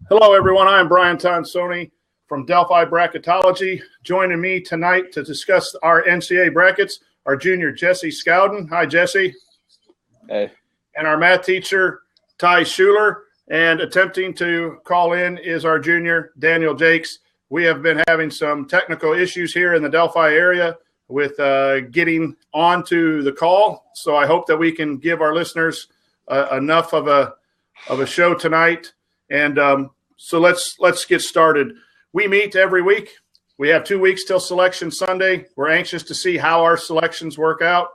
Hello, everyone. I'm Brian Tonsoni from Delphi Bracketology. Joining me tonight to discuss our NCAA brackets, our junior Jesse Scowden. Hi, Jesse. Hey. And our math teacher, Ty Schuler. And attempting to call in is our junior, Daniel Jakes. We have been having some technical issues here in the Delphi area with getting onto the call. So I hope that we can give our listeners enough of a show tonight. And so let's get started. We meet every week. We have 2 weeks till Selection Sunday. We're anxious to see how our selections work out.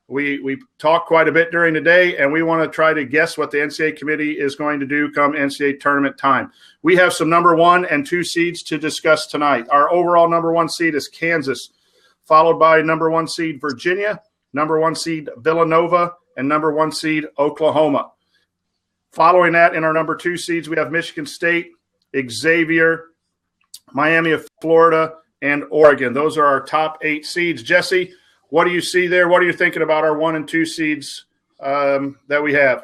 We talk quite a bit during the day, and we want to try to guess what the NCAA committee is going to do come NCAA tournament time. We have some number 1 and 2 seeds to discuss tonight. Our overall number 1 seed is Kansas, followed by number 1 seed Virginia, number 1 seed Villanova, and number 1 seed Oklahoma. Following that, in our number 2 seeds, we have Michigan State, Xavier, Miami of Florida, and Oregon. Those are our top 8 seeds. Jesse, what do you see there? What are you thinking about our 1 and 2 seeds that we have?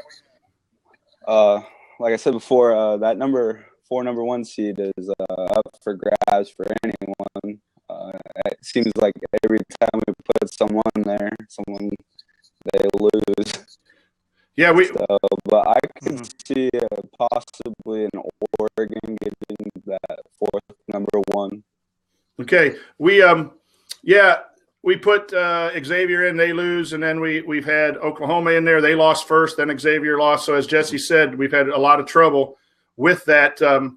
Like I said before, that number 1 seed is up for grabs for anyone. It seems like every time we put someone there, they lose. Yeah, but I could see possibly an Oregon getting that 4th number 1. Okay, we put Xavier in, they lose, and then we've had Oklahoma in there. They lost first, then Xavier lost. So as Jesse said, we've had a lot of trouble with that that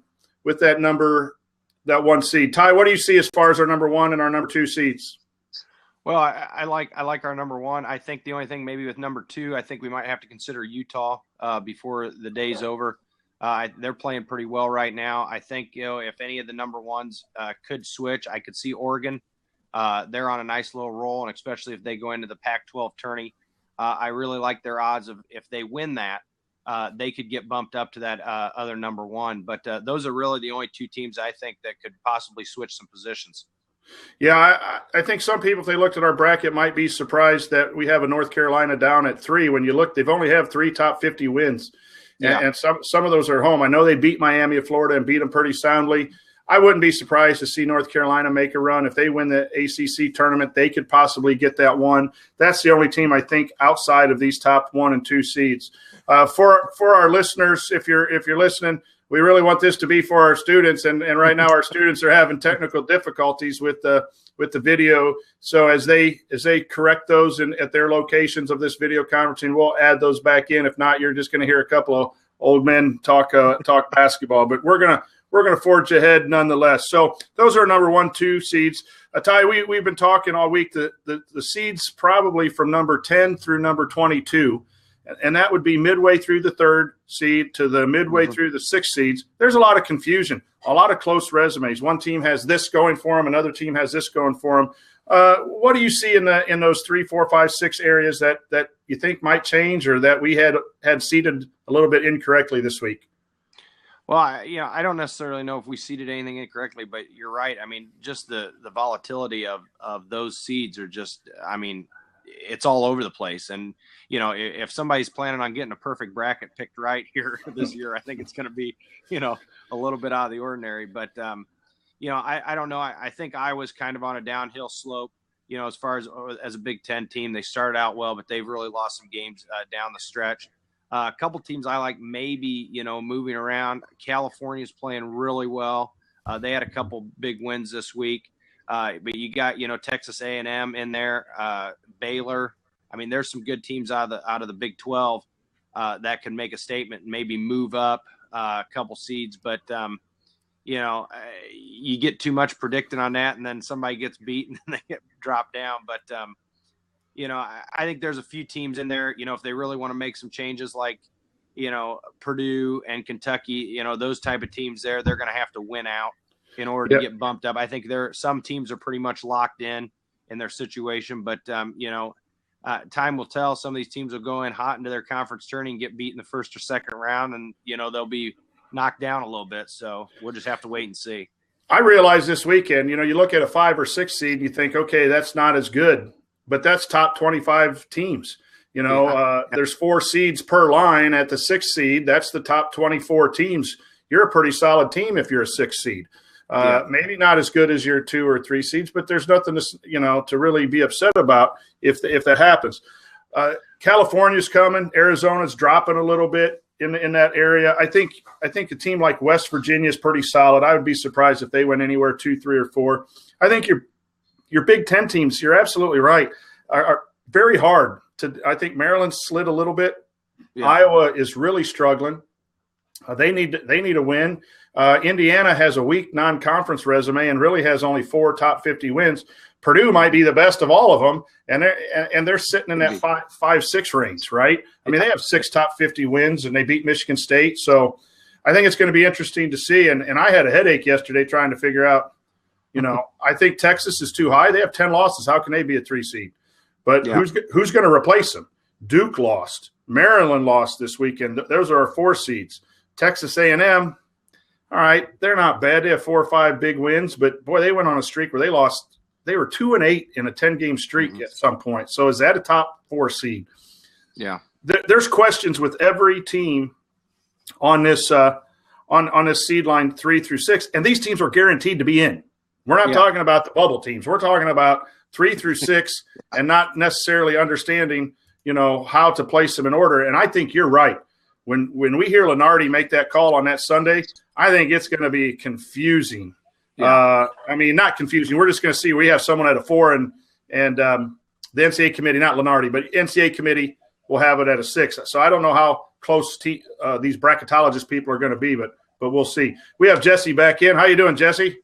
1 seed. Ty, what do you see as far as our number 1 and our number 2 seeds? Well, I like our number 1. I think the only thing maybe with number 2, I think we might have to consider Utah before the day's over. They're playing pretty well right now. I think if any of the number 1s could switch, I could see Oregon. They're on a nice little roll, and especially if they go into the Pac-12 tourney, I really like their odds of if they win that, they could get bumped up to that other number 1. But those are really the only 2 teams I think that could possibly switch some positions. Yeah, I think some people, if they looked at our bracket, might be surprised that we have a North Carolina down at 3. When you look, they've only have 3 top 50 wins, and some of those are home. I know they beat Miami of Florida and beat them pretty soundly. I wouldn't be surprised to see North Carolina make a run. If they win the ACC tournament, they could possibly get that 1. That's the only team I think outside of these top 1 and 2 seeds. For our listeners, if you're listening, we really want this to be for our students, and right now our students are having technical difficulties with the video. So as they correct those at their locations of this video conferencing, we'll add those back in. If not, you're just going to hear a couple of old men talk basketball. But we're gonna forge ahead nonetheless. So those are number 1, 2 seeds. Ty, we've been talking all week. The seeds probably from number 10 through number 22. And that would be midway through the 3rd seed to the midway through the 6 seeds. There's a lot of confusion, a lot of close resumes. One team has this going for them, another team has this going for them. What do you see in those 3, 4, 5, 6 areas that you think might change, or that we had seeded a little bit incorrectly this week? Well, I don't necessarily know if we seeded anything incorrectly, but you're right. I mean, just the volatility of those seeds are just, it's all over the place. And, if somebody's planning on getting a perfect bracket picked right here this year, I think it's going to be, a little bit out of the ordinary. But, I don't know. I think Iowa's kind of on a downhill slope, as far as a Big Ten team. They started out well, but they've really lost some games down the stretch. A couple teams I like maybe, moving around. California's playing really well. They had a couple big wins this week. But you got, Texas A&M in there, Baylor. I mean, there's some good teams out of the Big 12 that can make a statement and maybe move up a couple seeds. But, you get too much predicting on that, and then somebody gets beaten and they get dropped down. But, I think there's a few teams in there, if they really want to make some changes like, Purdue and Kentucky, those type of teams there, they're going to have to win out in order to get bumped up. I think some teams are pretty much locked in their situation, but time will tell. Some of these teams will go in hot into their conference tourney and get beat in the 1st or 2nd round, and they'll be knocked down a little bit. So we'll just have to wait and see. I realized this weekend, you look at a 5 or 6 seed and you think, okay, that's not as good, but that's top 25 teams. There's 4 seeds per line at the 6th seed. That's the top 24 teams. you're a pretty solid team if you're a 6 seed. Maybe not as good as your 2 or 3 seeds, but there's nothing to really be upset about if that happens. California's coming. Arizona's dropping a little bit in that area. I think a team like West Virginia is pretty solid. I would be surprised if they went anywhere 2, 3, or 4. I think your Big Ten teams, you're absolutely right, are very hard to. I think Maryland slid a little bit. Yeah. Iowa is really struggling. They need a win. Indiana has a weak non-conference resume and really has only 4 top 50 wins. Purdue might be the best of all of them, and they're sitting in that 5-6 range, right? I mean, they have 6 top 50 wins, and they beat Michigan State. So I think it's going to be interesting to see. And I had a headache yesterday trying to figure out, I think Texas is too high. They have 10 losses. How can they be a 3 seed? But who's going to replace them? Duke lost. Maryland lost this weekend. Those are our 4 seeds. Texas A&M, all right, they're not bad. They have 4 or 5 big wins, but boy, they went on a streak where they lost. They were 2-8 in a 10-game streak at some point. So is that a top 4 seed? Yeah. There's questions with every team on this on this seed line 3 through 6, and these teams are guaranteed to be in. We're not talking about the bubble teams. We're talking about 3 through 6, and not necessarily understanding how to place them in order. And I think you're right. When we hear Lenardi make that call on that Sunday, I think it's going to be confusing. Yeah. I mean, not confusing. We're just going to see we have someone at a 4, and the NCAA committee, not Lenardi, but NCAA committee will have it at a 6. So I don't know how close these bracketologist people are going to be, but we'll see. We have Jesse back in. How you doing, Jesse?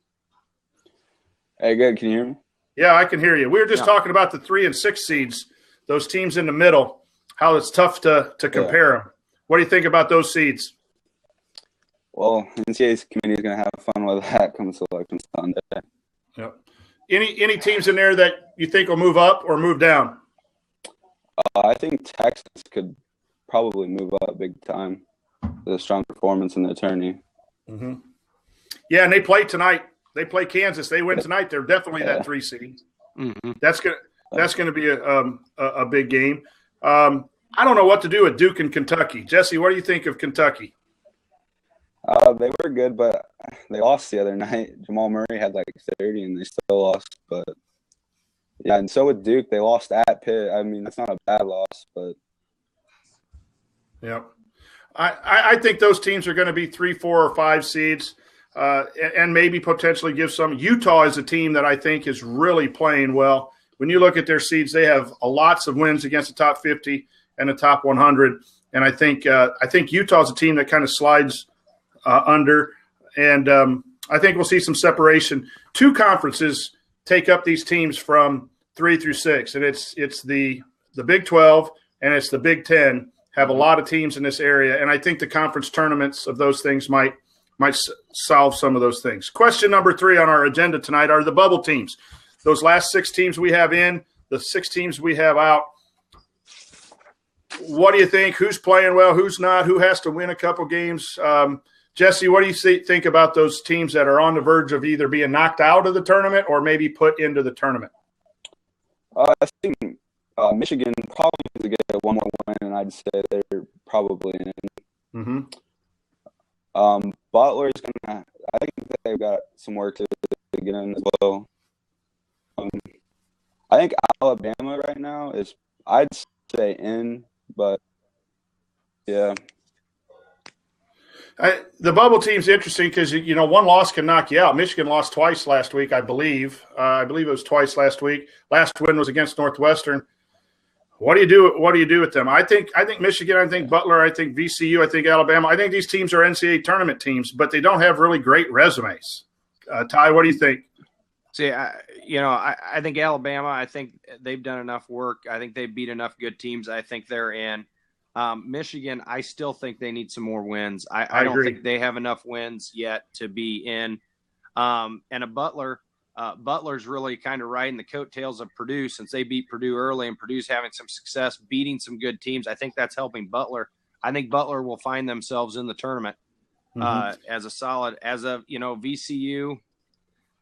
Hey, good. Can you hear me? Yeah, I can hear you. We were just talking about the 3 and 6 seeds, those teams in the middle, how it's tough to compare them. What do you think about those seeds? Well, NCAA's committee is going to have fun with that come selection Sunday. Yep. Any teams in there that you think will move up or move down? I think Texas could probably move up big time with a strong performance in the tourney. Mm-hmm. Yeah, and they play tonight. They play Kansas. They win tonight. They're definitely that 3 seed. Mm-hmm. That's gonna be a big game. I don't know what to do with Duke and Kentucky. Jesse, what do you think of Kentucky? They were good, but they lost the other night. Jamal Murray had like 30, and they still lost. But yeah, and so with Duke, they lost at Pitt. I mean, that's not a bad loss, but yeah, I think those teams are going to be 3, 4, or 5 seeds, and maybe potentially give some. Utah is a team that I think is really playing well. When you look at their seeds, they have lots of wins against the top 50 and the top 100, and I think Utah's a team that kind of slides under, and I think we'll see some separation. 2 conferences take up these teams from 3 through 6, and it's the Big 12 and it's the Big 10 have a lot of teams in this area, and I think the conference tournaments of those things might solve some of those things. Question number 3 on our agenda tonight are the bubble teams. Those last 6 teams we have in, the 6 teams we have out. What do you think? Who's playing well? Who's not? Who has to win a couple games? Jesse, what do you think about those teams that are on the verge of either being knocked out of the tournament or maybe put into the tournament? I think Michigan probably needs to get one more win, and I'd say they're probably in. Mm-hmm. Butler is going to – I think they've got some work to get in as well. I think Alabama right now is – I'd say in, but yeah. The bubble team's interesting because, one loss can knock you out. Michigan lost twice last week, I believe. I believe it was twice last week. Last win was against Northwestern. What do you do with them? I think Michigan, I think Butler, I think VCU, I think Alabama. I think these teams are NCAA tournament teams, but they don't have really great resumes. Ty, what do you think? See, I think Alabama, I think they've done enough work. I think they've beat enough good teams. I think they're in. Michigan, I still think they need some more wins. I don't think they have enough wins yet to be in. And a Butler's really kind of riding the coattails of Purdue since they beat Purdue early, and Purdue's having some success beating some good teams. I think that's helping Butler. I think Butler will find themselves in the tournament as a solid, as of, VCU.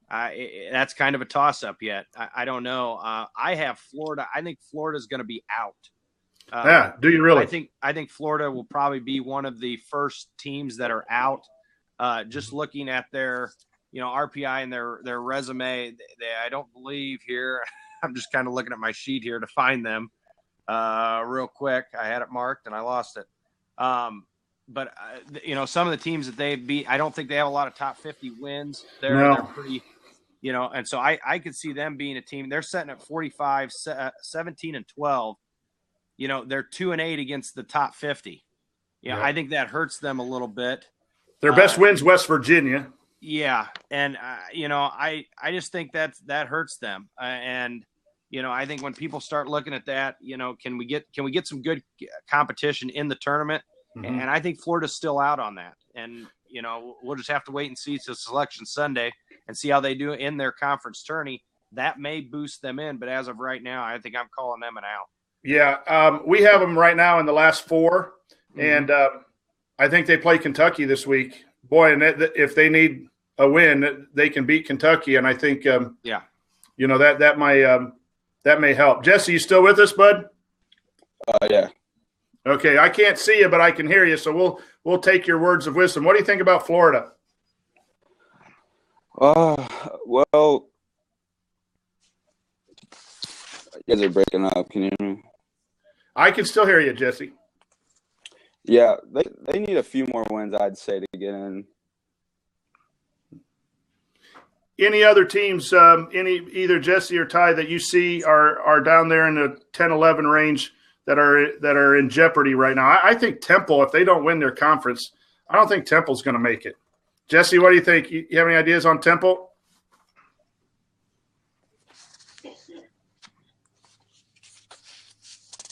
That's kind of a toss-up yet. I don't know. I have Florida. I think Florida's going to be out. Do you really? I think Florida will probably be one of the first teams that are out. just looking at their, RPI and their resume, I don't believe here. I'm just kind of looking at my sheet here to find them real quick. I had it marked and I lost it. But some of the teams that they beat, I don't think they have a lot of top 50 wins. They're pretty, and so I could see them being a team. They're setting at 45, 17 and 12. They're 2-8 against the top 50. I think that hurts them a little bit. Their best win's West Virginia. Yeah, and I just think that hurts them. And I think when people start looking at that, can we get some good competition in the tournament? Mm-hmm. And I think Florida's still out on that. And we'll just have to wait and see till Selection Sunday and see how they do in their conference tourney. That may boost them in, but as of right now, I think I'm calling them an out. Yeah, we have them right now in the last 4, and I think they play Kentucky this week. Boy, and if they need a win, they can beat Kentucky, and I think that may help. Jesse, you still with us, bud? Yeah. Okay, I can't see you, but I can hear you, so we'll take your words of wisdom. What do you think about Florida? Well, you guys are breaking up. Can you hear me? I can still hear you, Jesse. Yeah, they need a few more wins, I'd say, to get in. Any other teams, either Jesse or Ty, that you see are down there in the 10-11 range that are in jeopardy right now? I think Temple, if they don't win their conference, I don't think Temple's going to make it. Jesse, what do you think? You have any ideas on Temple?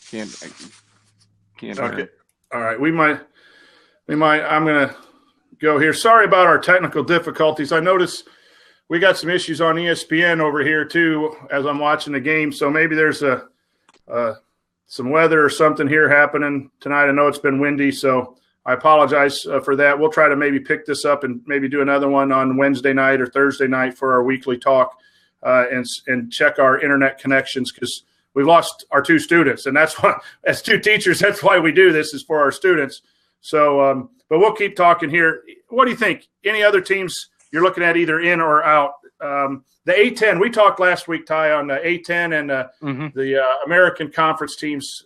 Can't. Okay. All right. We might. I'm going to go here. Sorry about our technical difficulties. I noticed we got some issues on ESPN over here too as I'm watching the game. So maybe there's some weather or something here happening tonight. I know it's been windy, so I apologize for that. We'll try to maybe pick this up and maybe do another one on Wednesday night or Thursday night for our weekly talk and check our internet connections, because we've lost our 2 students, and that's why, as 2 teachers, that's why we do this, is for our students. So, but we'll keep talking here. What do you think? Any other teams you're looking at either in or out? The A-10, we talked last week, Ty, on the A-10 and the American Conference teams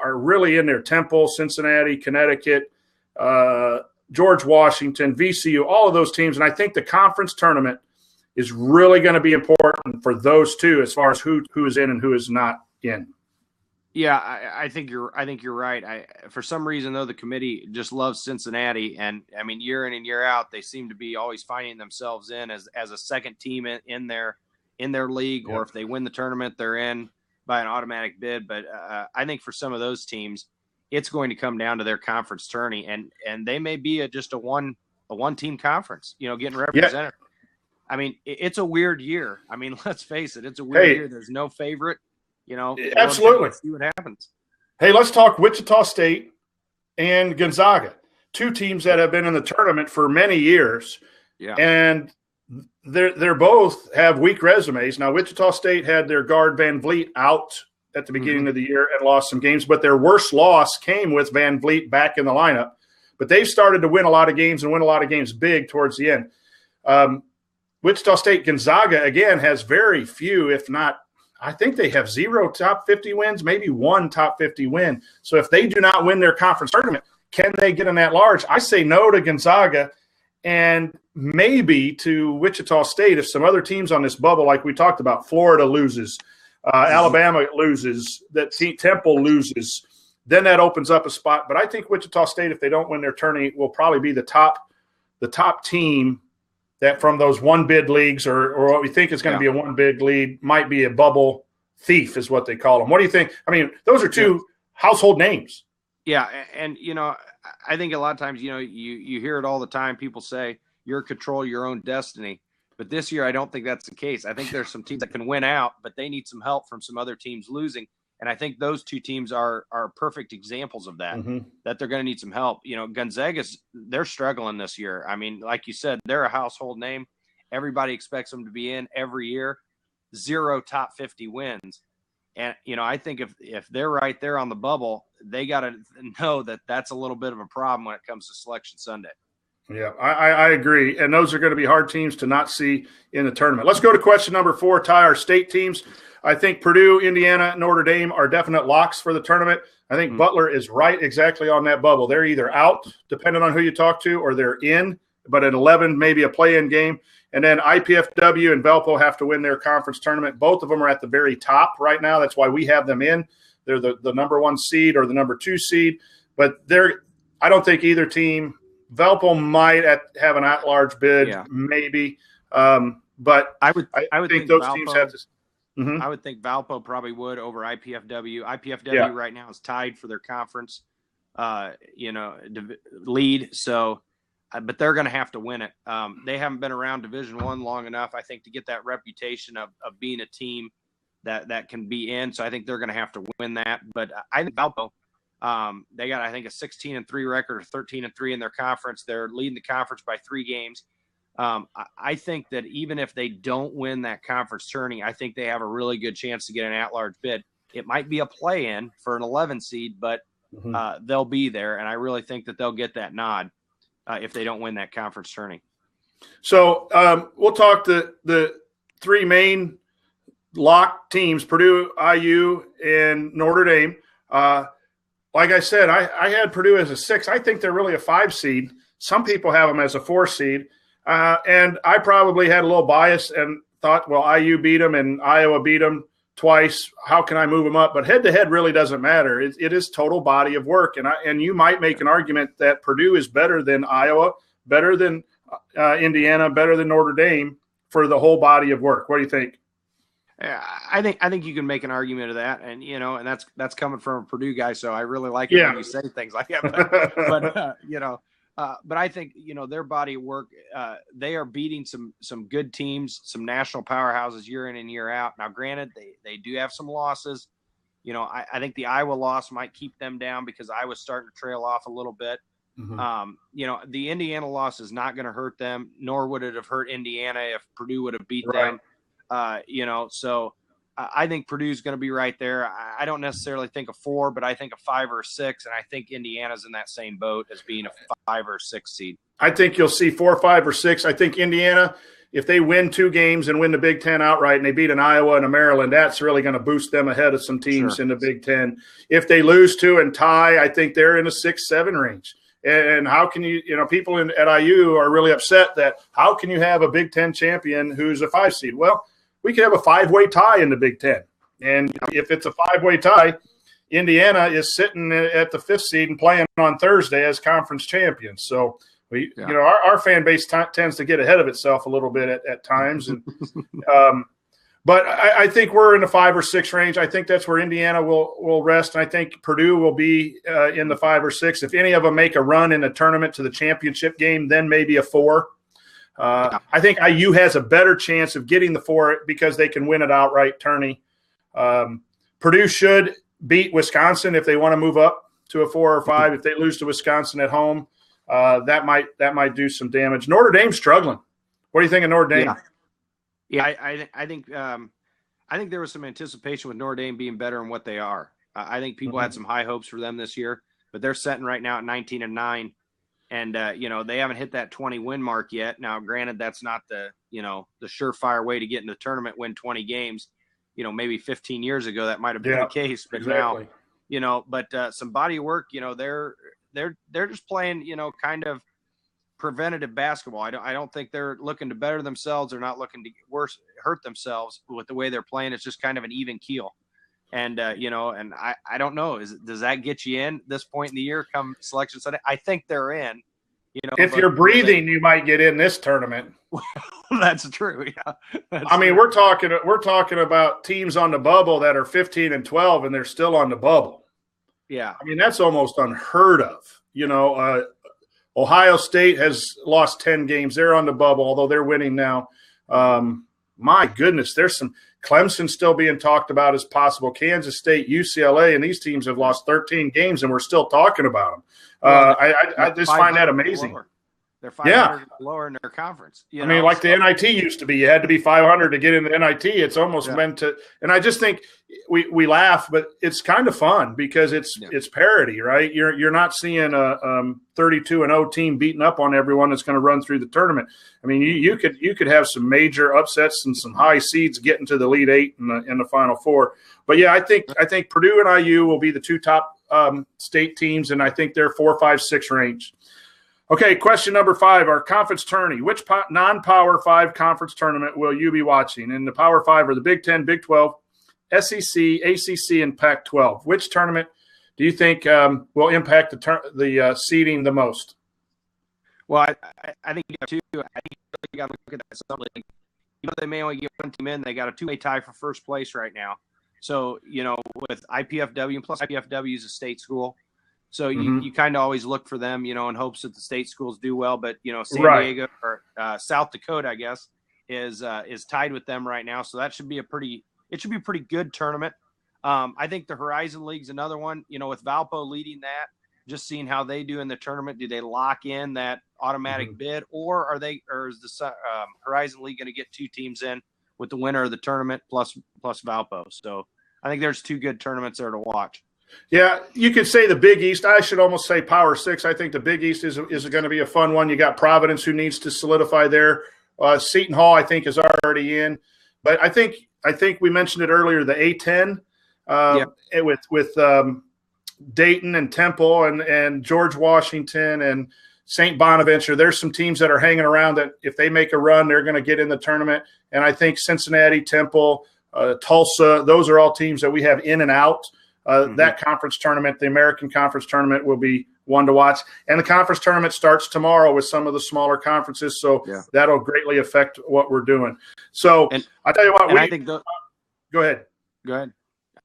are really in there. Temple, Cincinnati, Connecticut, George Washington, VCU, all of those teams. And I think the conference tournament is really going to be important for those 2 as far as who is in and who is not in. Yeah, I think you're right. For some reason, though, the committee just loves Cincinnati, and I mean, year in and year out, they seem to be always finding themselves in as a second team in their league, or if they win the tournament, they're in by an automatic bid. But I think for some of those teams, it's going to come down to their conference tourney, and they may be just a one team conference, getting represented. Yeah. I mean, it's a weird year. I mean, let's face it, it's a weird year. There's no favorite. Absolutely. See what happens. Hey, let's talk Wichita State and Gonzaga, 2 teams that have been in the tournament for many years. Yeah. And they're both have weak resumes. Now, Wichita State had their guard Van Vliet out at the beginning of the year and lost some games, but their worst loss came with Van Vliet back in the lineup. But they've started to win a lot of games and win a lot of games big towards the end. Wichita State Gonzaga, again, has very few, if not, I think they have 0 top 50 wins, maybe 1 top 50 win. So if they do not win their conference tournament, can they get in that large? I say no to Gonzaga and maybe to Wichita State if some other teams on this bubble, like we talked about, Florida loses, Alabama loses, that Temple loses, then that opens up a spot. But I think Wichita State, if they don't win their tourney, will probably be the top team that from those one-bid leagues or what we think is going to be a one-bid league might be a bubble thief is what they call them. What do you think? I mean, those are 2 household names. Yeah, and, I think a lot of times, you hear it all the time. People say you're control your own destiny. But this year, I don't think that's the case. I think there's some teams that can win out, but they need some help from some other teams losing. And I think those 2 teams are perfect examples of that, that they're going to need some help. Gonzaga's, they're struggling this year. I mean, like you said, they're a household name. Everybody expects them to be in every year. 0 top 50 wins. And, I think if they're right there on the bubble, they got to know that that's a little bit of a problem when it comes to Selection Sunday. Yeah, I agree. And those are going to be hard teams to not see in the tournament. Let's go to question number 4, Ty, our state teams. I think Purdue, Indiana, Notre Dame are definite locks for the tournament. I think Butler is right exactly on that bubble. They're either out, depending on who you talk to, or they're in, but at 11, maybe a play-in game. And then IPFW and Valpo have to win their conference tournament. Both of them are at the very top right now. That's why we have them in. They're the number 1 seed or the number 2 seed. But I don't think either team – Valpo might have an at-large bid, maybe, but I would think those Valpo, teams have to. Mm-hmm. I would think Valpo probably would over IPFW. IPFW right now is tied for their conference, lead. So, but they're going to have to win it. They haven't been around Division I long enough, I think, to get that reputation of being a team that can be in. So I think they're going to have to win that. But I think Valpo. They got, I think, a 16-3 record or 13-3 in their conference. They're leading the conference by 3 games. I think that even if they don't win that conference tourney, I think they have a really good chance to get an at-large bid. It might be a play-in for an 11 seed, but they'll be there, and I really think that they'll get that nod if they don't win that conference tourney. So we'll talk the 3 main lock teams, Purdue, IU, and Notre Dame. Like I said, I had Purdue as a 6. I think they're really a 5 seed. Some people have them as a 4 seed. And I probably had a little bias and thought, well, IU beat them and Iowa beat them twice. How can I move them up? But head-to-head really doesn't matter. It is total body of work. And you might make an argument that Purdue is better than Iowa, better than Indiana, better than Notre Dame for the whole body of work. What do you think? I think you can make an argument of that, and and that's coming from a Purdue guy, so I really like it when you say things like that. But I think their body of work, they are beating some good teams, some national powerhouses year in and year out. Now, granted, they do have some losses. I think the Iowa loss might keep them down because Iowa's starting to trail off a little bit. Mm-hmm. The Indiana loss is not going to hurt them, nor would it have hurt Indiana if Purdue would have beat them. So I think Purdue's going to be right there. I don't necessarily think a 4, but I think a 5 or a 6, and I think Indiana's in that same boat as being a 5 or 6 seed. I think you'll see 4, 5, or 6. I think Indiana, if they win 2 games and win the Big Ten outright and they beat an Iowa and a Maryland, that's really going to boost them ahead of some teams in the Big Ten. If they lose 2 and tie, I think they're in the 6, 7 range. And how can people at IU are really upset that how can you have a Big Ten champion who's a 5 seed? Well, we could have a 5-way tie in the Big Ten. And if it's a 5-way tie, Indiana is sitting at the 5th seed and playing on Thursday as conference champions. So, our fan base tends to get ahead of itself a little bit at times. And, but I think we're in the 5 or 6 range. I think that's where Indiana will rest. And I think Purdue will be in the 5 or 6. If any of them make a run in the tournament to the championship game, then maybe a 4. I think IU has a better chance of getting the 4 because they can win it outright tourney. Purdue should beat Wisconsin if they want to move up to a 4 or 5. If they lose to Wisconsin at home, that might do some damage. Notre Dame's struggling. What do you think of Notre Dame? I think there was some anticipation with Notre Dame being better than what they are. I think people had some high hopes for them this year, but they're sitting right now at 19-9. And, they haven't hit that 20-win mark yet. Now, granted, that's not the surefire way to get in the tournament, win 20 games. Maybe 15 years ago that might have been the case. But now, some body of work, they're just playing, kind of preventative basketball. I don't think they're looking to better themselves. They're not looking to hurt themselves with the way they're playing. It's just kind of an even keel. And, and I don't know, does that get you in this point in the year come selection Sunday? I think they're in, if you're breathing, you might get in this tournament. That's true. Yeah. We're talking about teams on the bubble that are 15-12 and they're still on the bubble. Yeah. That's almost unheard of. Ohio State has lost 10 games. They're on the bubble, although they're winning now. My goodness, there's some Clemson still being talked about as possible. Kansas State, UCLA, and these teams have lost 13 games, and we're still talking about them. I just find that amazing. They're 500 lower in their conference. I mean, like the NIT used to be. You had to be 500 to get in the NIT. It's almost meant to – and I just think we laugh, but it's kind of fun because it's parity, right? You're not seeing a 32-0 team beating up on everyone that's going to run through the tournament. I mean, you could have some major upsets and some high seeds getting to the Elite Eight in the Final Four. But, yeah, I think Purdue and IU will be the two top state teams, and I think they're 4, 5, 6 range. Okay, question number 5, our conference tourney. Which non-Power 5 conference tournament will you be watching? And the Power 5 are the Big 10, Big 12, SEC, ACC, and Pac-12. Which tournament do you think will impact the seeding the most? Well, I think you got two. I think you got to look at that. Something. They may only get one team in. They got a 2-way tie for first place right now. So, with IPFW, and plus IPFW is a state school. So you kind of always look for them, in hopes that the state schools do well. But, San Diego or South Dakota, I guess, is tied with them right now. So that should be a pretty good tournament. I think the Horizon League's another one, with Valpo leading that, just seeing how they do in the tournament. Do they lock in that automatic bid, or is the Horizon League going to get 2 teams in with the winner of the tournament plus Valpo? So I think there's 2 good tournaments there to watch. Yeah, you could say the Big East. I should almost say Power 6. I think the Big East is going to be a fun one. You got Providence, who needs to solidify there. Seton Hall, I think, is already in. But I think we mentioned it earlier, the A10 with Dayton and Temple and George Washington and St. Bonaventure. There's some teams that are hanging around that if they make a run, they're going to get in the tournament. And I think Cincinnati, Temple, Tulsa, those are all teams that we have in and out. That conference tournament, the American Conference Tournament, will be one to watch. And the conference tournament starts tomorrow with some of the smaller conferences, so that'll greatly affect what we're doing. So I'll tell you what. I think go ahead. Go ahead.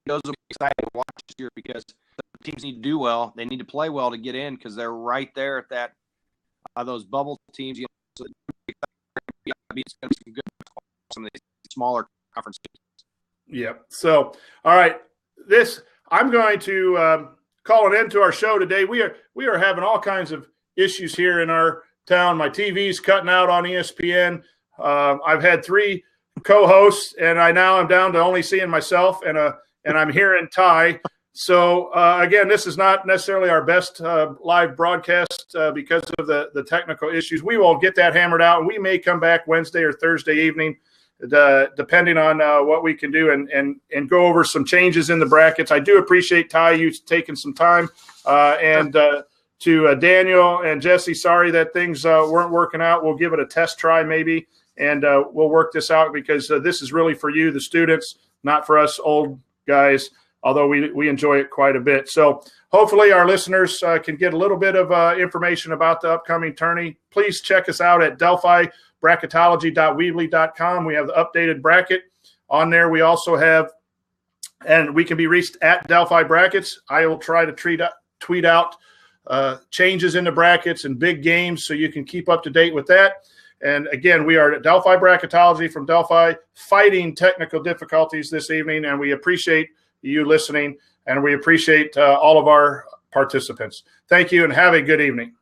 Those will be exciting to watch this year because the teams need to do well. They need to play well to get in because they're right there at that those bubble teams. So it's going to be good some of these smaller conferences. Yep. So, all right, I'm going to call an end to our show today. We are having all kinds of issues here in our town. My TV's cutting out on ESPN. I've had 3 co-hosts, and I now am down to only seeing myself, and I'm hearing Ty. So again, this is not necessarily our best live broadcast because of the technical issues. We will get that hammered out, and we may come back Wednesday or Thursday evening, depending on what we can do and go over some changes in the brackets. I do appreciate, Ty, you taking some time. And to Daniel and Jesse, sorry that things weren't working out. We'll give it a test try maybe, and we'll work this out because this is really for you, the students, not for us old guys, although we enjoy it quite a bit. So hopefully our listeners can get a little bit of information about the upcoming tourney. Please check us out at delphibracketology.weebly.com. We have the updated bracket on there. We also have, and we can be reached at Delphi Brackets. I will try to tweet out changes in the brackets and big games so you can keep up to date with that. And again, we are at Delphi Bracketology from Delphi, fighting technical difficulties this evening, and we appreciate you listening, and we appreciate all of our participants. Thank you, and have a good evening.